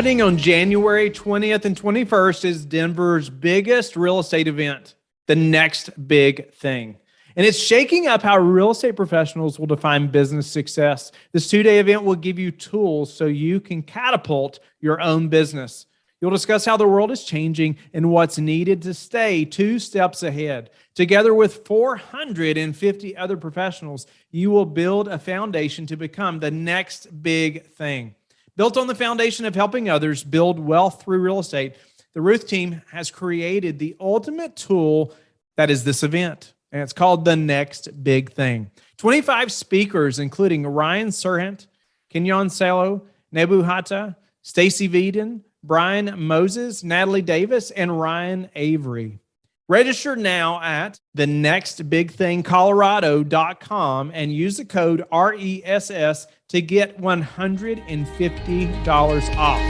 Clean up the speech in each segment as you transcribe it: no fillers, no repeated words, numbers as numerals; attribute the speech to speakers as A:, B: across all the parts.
A: Happening on January 20th and 21st is Denver's biggest real estate event, the Next Big Thing. And it's shaking up how real estate professionals will define business success. This two-day event will give you tools so you can catapult your own business. You'll discuss how the world is changing and what's needed to stay 2 steps ahead. Together with 450 other professionals, you will build a foundation to become the next big thing. Built on the foundation of helping others build wealth through real estate, the Ruth team has created the ultimate tool that is this event. And it's called the Next Big Thing. 25 speakers, including Ryan Serhant, Kenyon Salo, Nebu Hatta, Stacy Veeden, Brian Moses, Natalie Davis, and Ryan Avery. Register now at thenextbigthingcolorado.com and use the code RESS to get $150 off.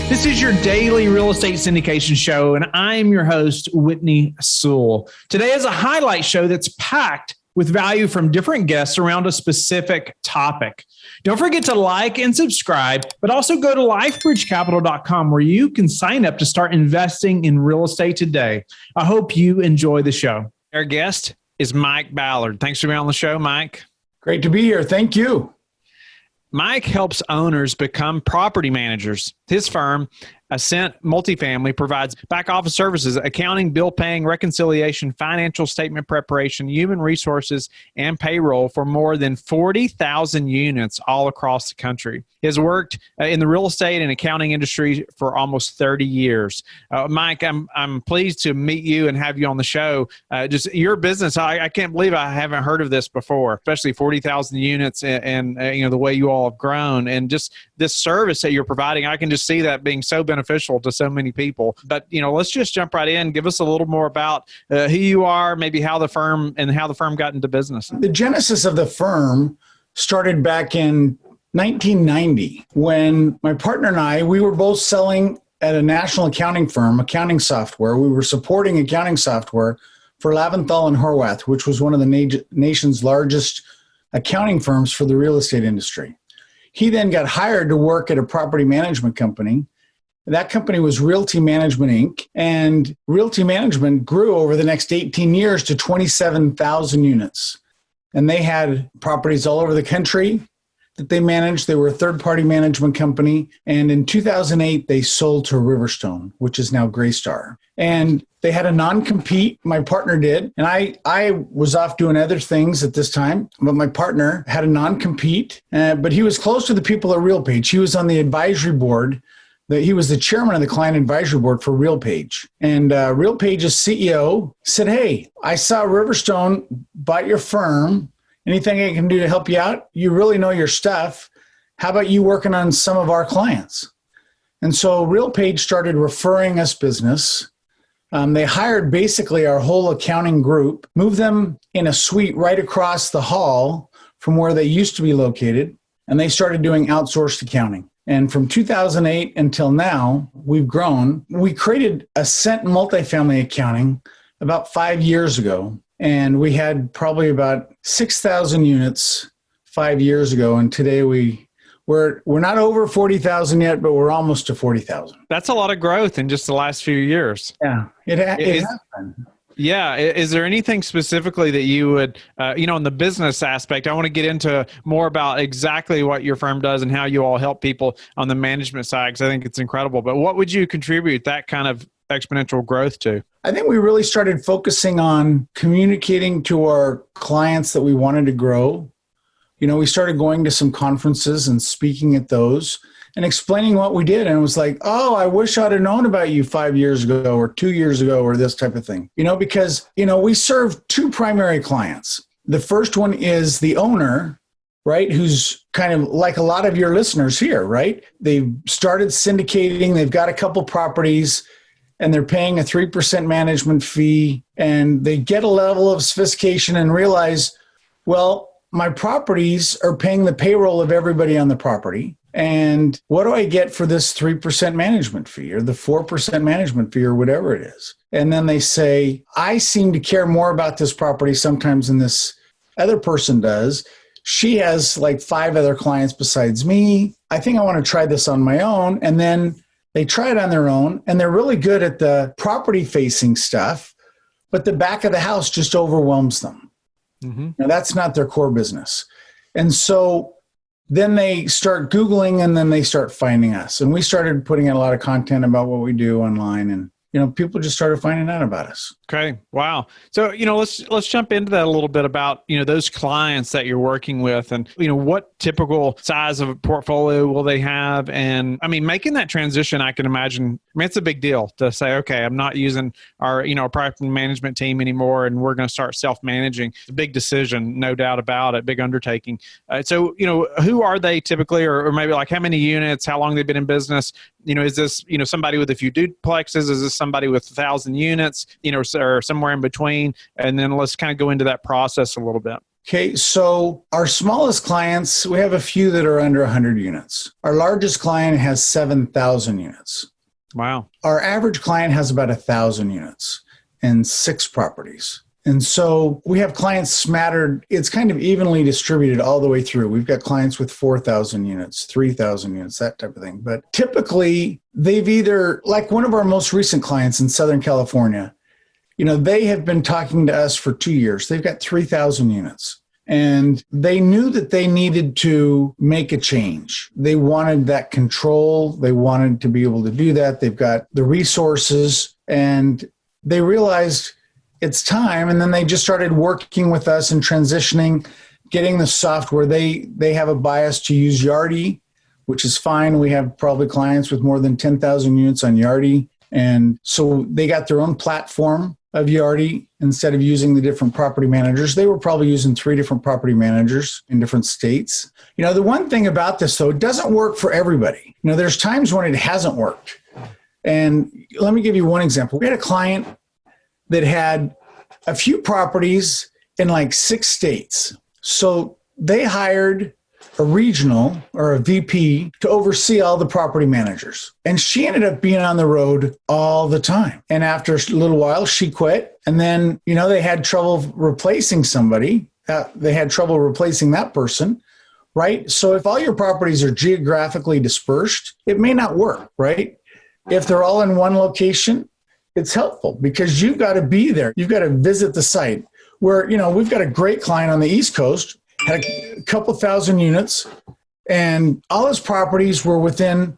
A: This is your daily real estate syndication show, and I am your host, Whitney Sewell. Today is a highlight show that's packed with value from different guests around a specific topic. Don't forget to like and subscribe, but also go to lifebridgecapital.com where you can sign up to start investing in real estate today. I hope you enjoy the show. Our guest is Mike Ballard. Thanks for being on the show, Mike.
B: Great to be here. Thank you.
A: Mike helps owners become property managers. His firm, Ascent Multifamily, provides back office services, accounting, bill paying, reconciliation, financial statement preparation, human resources, and payroll for more than 40,000 units all across the country. He has worked in the real estate and accounting industry for almost 30 years. Mike, I'm pleased to meet you and have you on the show. Just your business, I can't believe I haven't heard of this before, especially 40,000 units and the way you all have grown and just this service that you're providing. I can just see that being so beneficial to so many people. But, let's just jump right in. Give us a little more about who you are, maybe how the firm got into business.
B: The genesis of the firm started back in 1990 when my partner and I, we were both selling at a national accounting firm, accounting software. We were supporting accounting software for Laventhal and Horwath, which was one of the nation's largest accounting firms for the real estate industry. He then got hired to work at a property management company. That company was Realty Management, Inc. And Realty Management grew over the next 18 years to 27,000 units. And they had properties all over the country that they managed. They were a third-party management company. And in 2008, they sold to Riverstone, which is now Greystar. And they had a non-compete, my partner did. And I was off doing other things at this time, but my partner had a non-compete. But he was close to the people at RealPage. He was on the advisory board. He was the chairman of the client advisory board for RealPage. And RealPage's CEO said, "Hey, I saw Riverstone bought your firm. Anything I can do to help you out? You really know your stuff. How about you working on some of our clients?" And so RealPage started referring us business. They hired basically our whole accounting group, moved them in a suite right across the hall from where they used to be located, and they started doing outsourced accounting. And from 2008 until now, we've grown. We created Ascent Multifamily Accounting about 5 years ago. And we had probably about 6,000 units 5 years ago. And today we're not over 40,000 yet, but we're almost to 40,000.
A: That's a lot of growth in just the last few years.
B: Yeah, it has been.
A: Yeah. Is there anything specifically that you would, in the business aspect, I want to get into more about exactly what your firm does and how you all help people on the management side, because I think it's incredible. But what would you contribute that kind of exponential growth to?
B: I think we really started focusing on communicating to our clients that we wanted to grow. We started going to some conferences and speaking at those and explaining what we did. And it was like, oh, I wish I'd have known about you 5 years ago or 2 years ago or this type of thing. Because, we serve 2 primary clients. The first one is the owner, right? Who's kind of like a lot of your listeners here, right? They've started syndicating. They've got a couple properties and they're paying a 3% management fee. And they get a level of sophistication and realize, well, my properties are paying the payroll of everybody on the property. And what do I get for this 3% management fee or the 4% management fee or whatever it is? And then they say, I seem to care more about this property sometimes than this other person does. she has like 5 other clients besides me. I think I want to try this on my own. And then they try it on their own, and they're really good at the property facing stuff, but the back of the house just overwhelms them. Mm-hmm. Now, that's not their core business. And so then they start Googling, and then they start finding us. And we started putting in a lot of content about what we do online, and people just started finding out about us.
A: Okay. Wow. So, let's jump into that a little bit about, those clients that you're working with, and, what typical size of a portfolio will they have? And I mean, making that transition, I can imagine, it's a big deal to say, okay, I'm not using our, property management team anymore, and we're going to start self-managing. It's a big decision, no doubt about it, big undertaking. So, who are they typically, or maybe like how many units, how long they've been in business? Is this, somebody with a few duplexes? Is this somebody with 1,000 units, or somewhere in between? And then let's kind of go into that process a little bit.
B: Okay, so our smallest clients, we have a few that are under 100 units. Our largest client has 7,000 units.
A: Wow.
B: Our average client has about 1,000 units and 6 properties. And so we have clients smattered. It's kind of evenly distributed all the way through. We've got clients with 4,000 units, 3,000 units, that type of thing. But typically, they've either, like one of our most recent clients in Southern California, they have been talking to us for 2 years. They've got 3,000 units. And they knew that they needed to make a change. They wanted that control. They wanted to be able to do that. They've got the resources, and they realized it's time. And then they just started working with us and transitioning, getting the software. They have a bias to use Yardi, which is fine. We have probably clients with more than 10,000 units on Yardi. And so they got their own platform of Yardi instead of using the different property managers. They were probably using 3 different property managers in different states. The one thing about this, though, it doesn't work for everybody. There's times when it hasn't worked. And let me give you one example. We had a client that had a few properties in like 6 states. So they hired a regional or a VP to oversee all the property managers. And she ended up being on the road all the time. And after a little while, she quit. And then, they had trouble replacing somebody. They had trouble replacing that person, right? So if all your properties are geographically dispersed, it may not work, right? If they're all in one location, it's helpful because you've got to be there. You've got to visit the site where, we've got a great client on the East Coast, had a couple thousand units, and all his properties were within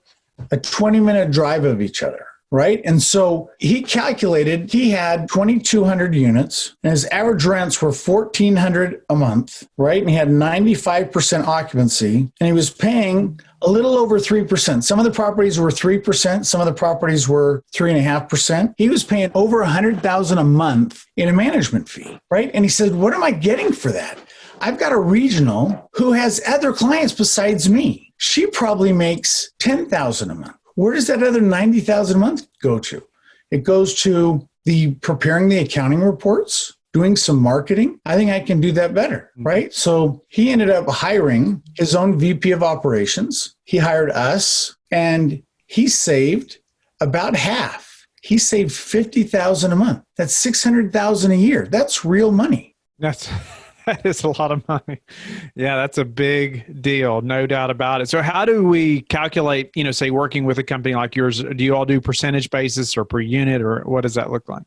B: a 20-minute drive of each other, right? And so he calculated he had 2,200 units, and his average rents were $1,400 a month, right? And he had 95% occupancy, and he was paying a little over 3%. Some of the properties were 3%. Some of the properties were 3.5%. He was paying over $100,000 a month in a management fee, right? And he said, what am I getting for that? I've got a regional who has other clients besides me. She probably makes $10,000 a month. Where does that other $90,000 a month go to? It goes to the preparing the accounting reports, doing some marketing. I think I can do that better, right? So he ended up hiring his own VP of operations. He hired us, and he saved about half. He saved $50,000 a month. That's $600,000 a year. That's real money.
A: That is a lot of money. Yeah, that's a big deal. No doubt about it. So how do we calculate, say working with a company like yours, do you all do percentage basis or per unit, or what does that look like?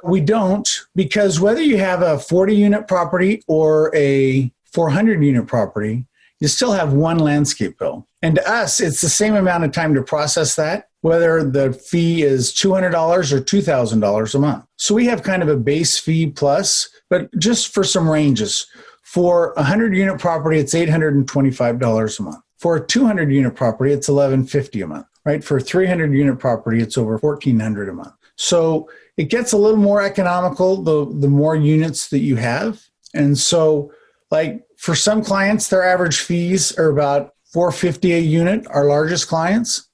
B: We don't, because whether you have a 40-unit property or a 400-unit property, you still have one landscape bill. And to us, it's the same amount of time to process that, whether the fee is $200 or $2,000 a month. So we have kind of a base fee plus, but just for some ranges. For a 100-unit property, it's $825 a month. For a 200-unit property, it's $1,150 a month, right? For a 300-unit property, it's over $1,400 a month. So it gets a little more economical the more units that you have. And so, like for some clients, their average fees are about $450 a unit, our largest clients.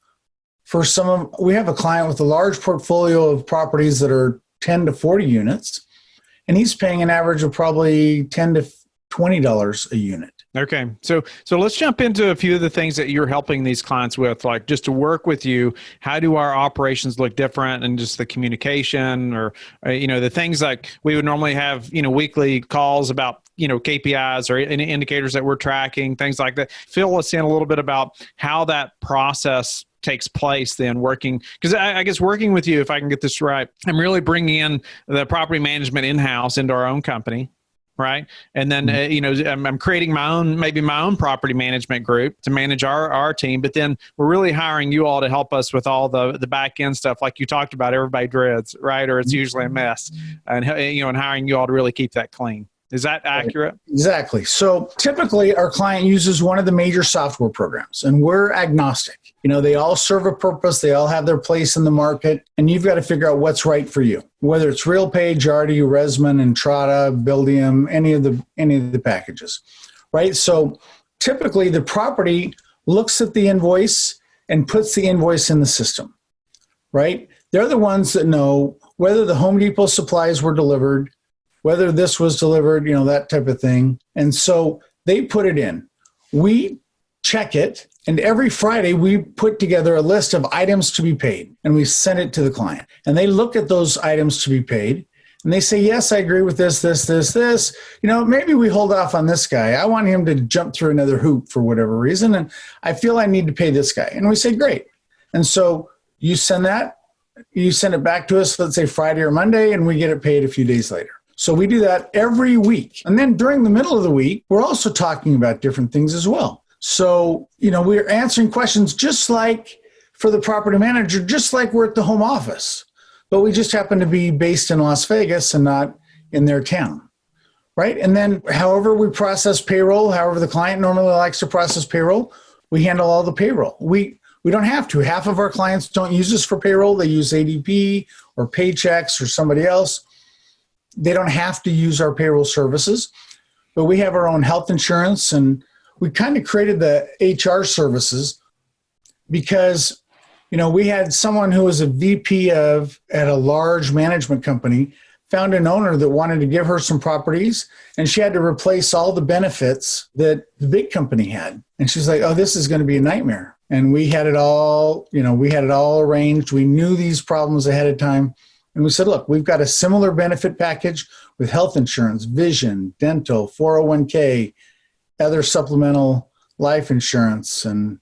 B: For we have a client with a large portfolio of properties that are 10 to 40 units, and he's paying an average of probably $10 to $20 a unit.
A: Okay. So let's jump into a few of the things that you're helping these clients with, like just to work with you. How do our operations look different, and just the communication or, the things like we would normally have, weekly calls about, KPIs or any indicators that we're tracking, things like that. Fill us in a little bit about how that process takes place then working, because I guess working with you, if I can get this right, I'm really bringing in the property management in-house into our own company. Right. And then, I'm creating maybe my own property management group to manage our team. But then we're really hiring you all to help us with all the back end stuff. Like you talked about, everybody dreads, right? Or it's usually a mess, and hiring you all to really keep that clean. Is that accurate?
B: Exactly. So typically our client uses one of the major software programs, and we're agnostic. They all serve a purpose. They all have their place in the market, and you've got to figure out what's right for you. Whether it's RealPay, Yardi, Resman, Entrata, Buildium, any of the packages, right? So typically the property looks at the invoice and puts the invoice in the system, right? They're the ones that know whether the Home Depot supplies were delivered, whether this was delivered, that type of thing. And so they put it in. We check it. And every Friday we put together a list of items to be paid, and we send it to the client. And they look at those items to be paid, and they say, yes, I agree with this. Maybe we hold off on this guy. I want him to jump through another hoop for whatever reason, and I feel I need to pay this guy. And we say, great. And so you send it back to us, let's say Friday or Monday, and we get it paid a few days later. So we do that every week. And then during the middle of the week, we're also talking about different things as well. So, we're answering questions just like for the property manager, just like we're at the home office, but we just happen to be based in Las Vegas and not in their town, right? And then however we process payroll, however the client normally likes to process payroll, we handle all the payroll. We don't have to. Half of our clients don't use us for payroll. They use ADP or Paychex or somebody else. They don't have to use our payroll services, but we have our own health insurance, and we kind of created the HR services because, we had someone who was a VP at a large management company, found an owner that wanted to give her some properties, and she had to replace all the benefits that the big company had. And she's like, oh, this is going to be a nightmare. And we had it all, arranged. We knew these problems ahead of time. And we said, look, we've got a similar benefit package with health insurance, vision, dental, 401k, other supplemental life insurance, and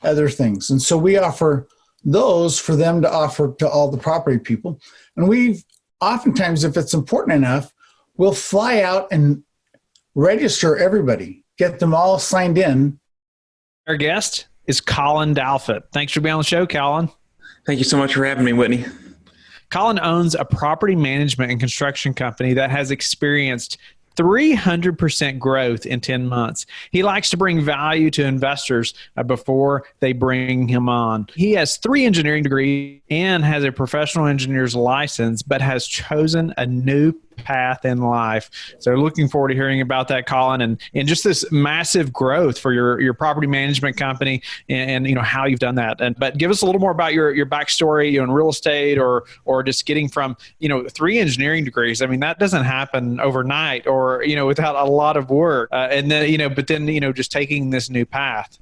B: other things. And so we offer those for them to offer to all the property people. And we've oftentimes, if it's important enough, we'll fly out and register everybody, get them all signed in.
A: Our guest is Colin Douthit. Thanks for being on the show, Colin.
C: Thank you so much for having me, Whitney.
A: Colin owns a property management and construction company that has experienced 300% growth in 10 months. He likes to bring value to investors before they bring him on. He has 3 engineering degrees and has a professional engineer's license, but has chosen a new path in life. So looking forward to hearing about that, Colin, and just this massive growth for your property management company and how you've done that. But give us a little more about your backstory in real estate or just getting from 3 engineering degrees. I mean, that doesn't happen overnight or without a lot of work. And then but then just taking this new path.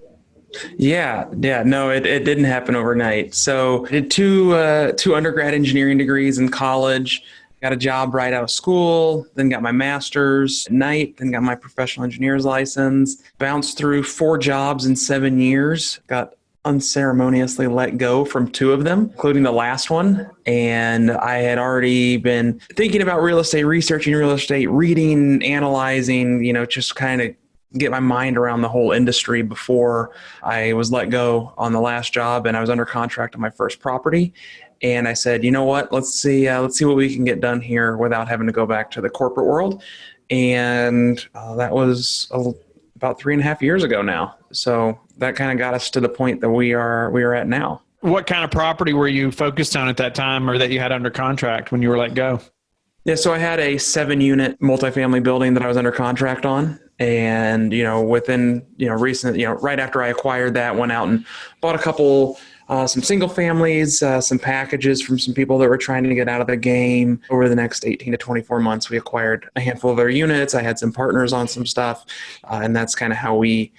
C: Yeah. No, it didn't happen overnight. So I did two undergrad engineering degrees in college. Got a job right out of school, then got my master's at night, then got my professional engineer's license, bounced through 4 jobs in 7 years, got unceremoniously let go from 2 of them, including the last one. And I had already been thinking about real estate, researching real estate, reading, analyzing, just kind of get my mind around the whole industry before I was let go on the last job, and I was under contract on my first property. And I said, you know what, let's see what we can get done here without having to go back to the corporate world. And that was about 3.5 years ago now. So that kind of got us to the point that we are at now.
A: What kind of property were you focused on at that time, or that you had under contract when you were let go?
C: Yeah, so I had a 7-unit multifamily building that I was under contract on. And, within, recent, right after I acquired that, went out and bought a couple, some single families, some packages from some people that were trying to get out of the game. Over the next 18 to 24 months, we acquired a handful of their units. I had some partners on some stuff. And that's kind of how we,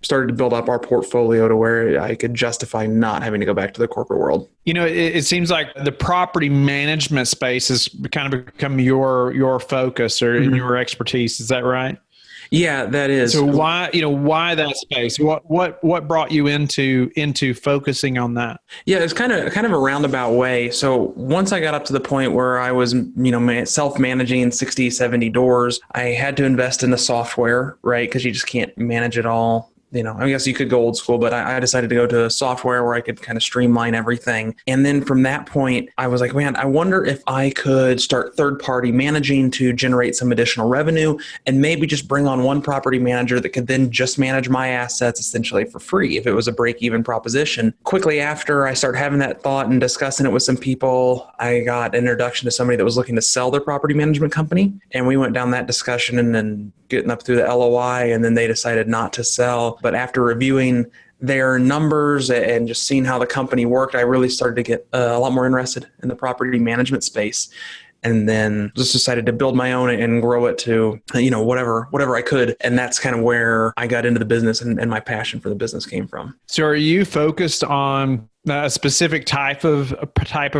C: started to build up our portfolio to where I could justify not having to go back to the corporate world.
A: It seems like the property management space has kind of become your focus or your expertise. Is that right?
C: Yeah, that is.
A: So why that space? What brought you into focusing on that?
C: Yeah, it's kind of a roundabout way. So once I got up to the point where I was, self-managing 60, 70 doors, I had to invest in the software, right? Because you just can't manage it all. I guess you could go old school, but I decided to go to software where I could kind of streamline everything. And then from that point, I was like, man, I wonder if I could start third-party managing to generate some additional revenue and maybe just bring on one property manager that could then just manage my assets essentially for free if it was a break-even proposition. Quickly after I started having that thought and discussing it with some people, I got an introduction to somebody that was looking to sell their property management company. And we went down that discussion and then getting up through the LOI, and then they decided not to sell. But after reviewing their numbers and just seeing how the company worked, I really started to get a lot more interested in the property management space. And then just decided to build my own and grow it to, whatever I could. And that's kind of where I got into the business and my passion for the business came from.
A: So are you focused on a specific type of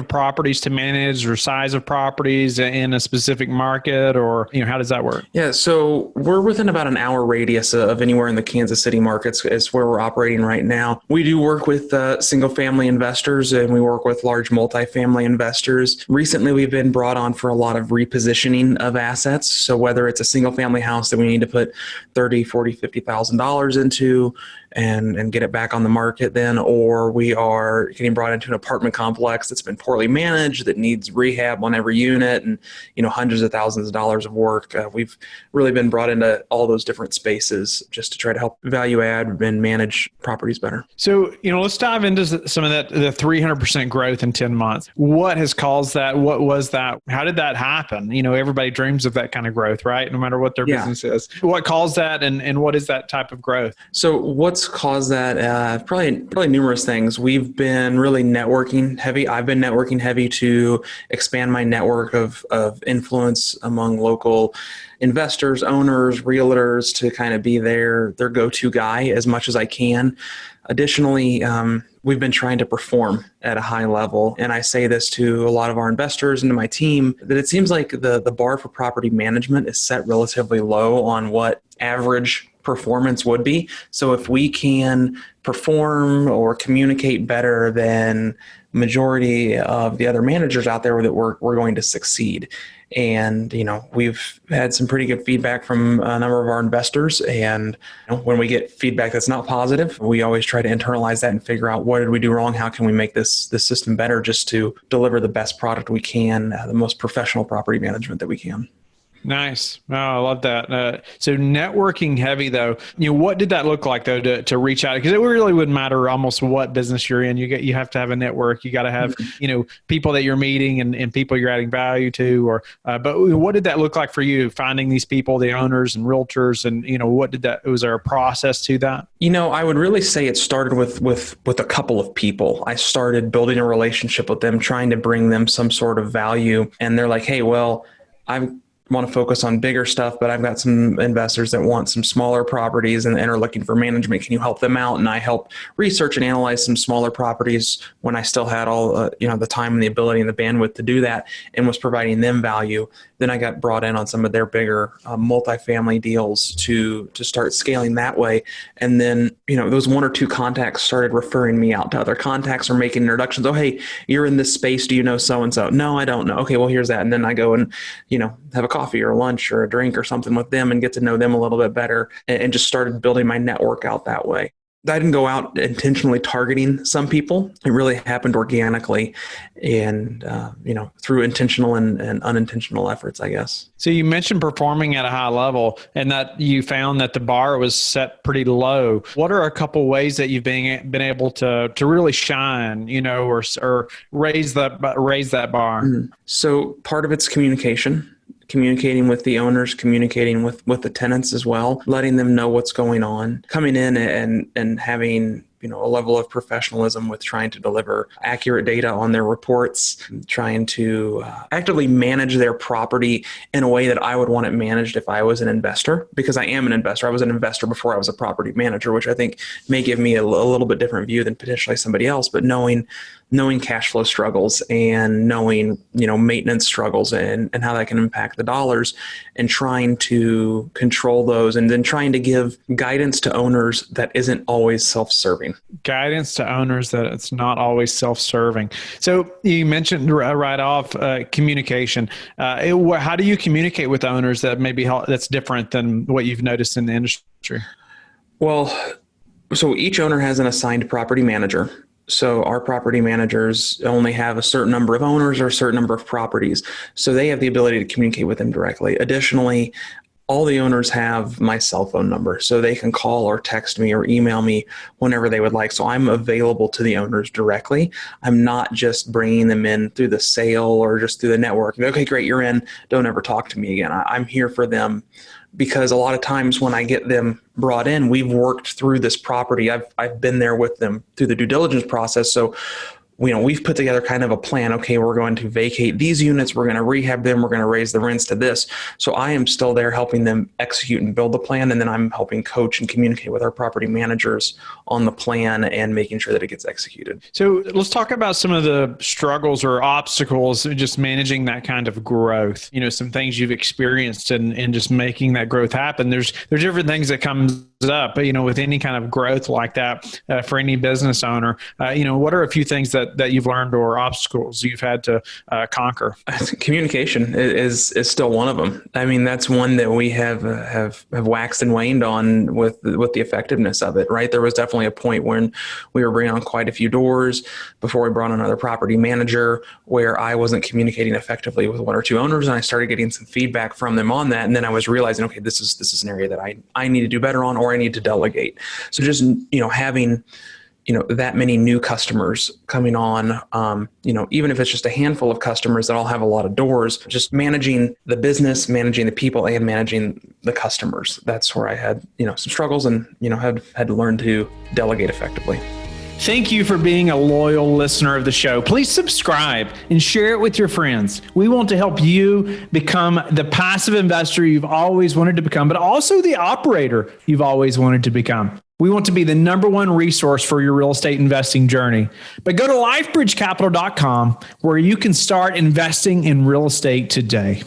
A: properties to manage or size of properties in a specific market, or how does that work?
C: Yeah, so we're within about an hour radius of anywhere in the Kansas City markets is where we're operating right now. We do work with single family investors and we work with large multifamily investors. Recently, we've been brought on for a lot of repositioning of assets. So whether it's a single family house that we need to put $30,000, $40,000, $50,000 into and get it back on the market then, or we are getting brought into an apartment complex that's been poorly managed that needs rehab on every unit and hundreds of thousands of dollars of work. We've really been brought into all those different spaces just to try to help value add and manage properties better.
A: So let's dive into some of that, the 300% growth in 10 months. What has caused that? What was that? How did that happen? Everybody dreams of that kind of growth, right? No matter what their business is. What caused that, and what is that type of growth?
C: So what's caused that? Probably numerous things. We've been really networking heavy. I've been networking heavy to expand my network of influence among local investors, owners, realtors, to kind of be their go-to guy as much as I can. Additionally, we've been trying to perform at a high level. And I say this to a lot of our investors and to my team, that it seems like the bar for property management is set relatively low on what average performance would be. So if we can perform or communicate better than majority of the other managers out there, that we're going to succeed. And, we've had some pretty good feedback from a number of our investors. And when we get feedback that's not positive, we always try to internalize that and figure out what did we do wrong? How can we make this system better just to deliver the best product we can, the most professional property management that we can.
A: Nice. Oh, I love that. So networking heavy though, what did that look like though to reach out? Because it really wouldn't matter almost what business you're in. You have to have a network. You got to have, people that you're meeting and people you're adding value to, but what did that look like for you? Finding these people, the owners and realtors, and, was there a process to that?
C: I would really say it started with a couple of people. I started building a relationship with them, trying to bring them some sort of value. And they're like, hey, well, I want to focus on bigger stuff, but I've got some investors that want some smaller properties and are looking for management. Can you help them out? And I helped research and analyze some smaller properties when I still had all the time and the ability and the bandwidth to do that, and was providing them value. Then I got brought in on some of their bigger multifamily deals to start scaling that way. And then, those one or two contacts started referring me out to other contacts or making introductions. Oh, hey, you're in this space. Do you know so-and-so? No, I don't know. Okay, well, here's that. And then I go and, have a coffee or lunch or a drink or something with them and get to know them a little bit better, and just started building my network out that way. I didn't go out intentionally targeting some people. It really happened organically and, through intentional and unintentional efforts, I guess.
A: So you mentioned performing at a high level and that you found that the bar was set pretty low. What are a couple ways that you've been able to really shine, or raise that bar?
C: So part of it's communicating with the owners, communicating with the tenants as well, letting them know what's going on, coming in and having a level of professionalism with trying to deliver accurate data on their reports, trying to actively manage their property in a way that I would want it managed if I was an investor, because I am an investor. I was an investor before I was a property manager, which I think may give me a little bit different view than potentially somebody else, but knowing cash flow struggles and knowing, maintenance struggles and how that can impact the dollars, and trying to control those, and then trying to give guidance to owners that isn't always self-serving.
A: Guidance to owners that it's not always self-serving. So you mentioned right off communication. How do you communicate with owners that maybe that's different than what you've noticed in the industry?
C: Well, so each owner has an assigned property manager. So our property managers only have a certain number of owners or a certain number of properties. So they have the ability to communicate with them directly. Additionally, all the owners have my cell phone number, so they can call or text me or email me whenever they would like. So I'm available to the owners directly. I'm not just bringing them in through the sale or just through the network. Okay, great, you're in. Don't ever talk to me again. I'm here for them, because a lot of times when I get them brought in, we've worked through this property. I've been there with them through the due diligence process. So, we've put together kind of a plan. Okay, we're going to vacate these units. We're going to rehab them. We're going to raise the rents to this. So I am still there helping them execute and build the plan. And then I'm helping coach and communicate with our property managers on the plan and making sure that it gets executed.
A: So let's talk about some of the struggles or obstacles in just managing that kind of growth. Some things you've experienced in just making that growth happen. There's different things that comes up, with any kind of growth like that for any business owner. What are a few things that you've learned or obstacles you've had to conquer?
C: Communication is still one of them. I mean, that's one that we have waxed and waned on with the effectiveness of it, right? There was definitely a point when we were bringing on quite a few doors before we brought on another property manager, where I wasn't communicating effectively with one or two owners, and I started getting some feedback from them on that. And then I was realizing, okay, this is an area that I need to do better on, or I need to delegate. So just, having, that many new customers coming on, even if it's just a handful of customers that all have a lot of doors, just managing the business, managing the people, and managing the customers. That's where I had, some struggles, and, had to learn to delegate effectively.
A: Thank you for being a loyal listener of the show. Please subscribe and share it with your friends. We want to help you become the passive investor you've always wanted to become, but also the operator you've always wanted to become. We want to be the number one resource for your real estate investing journey. But go to lifebridgecapital.com, where you can start investing in real estate today.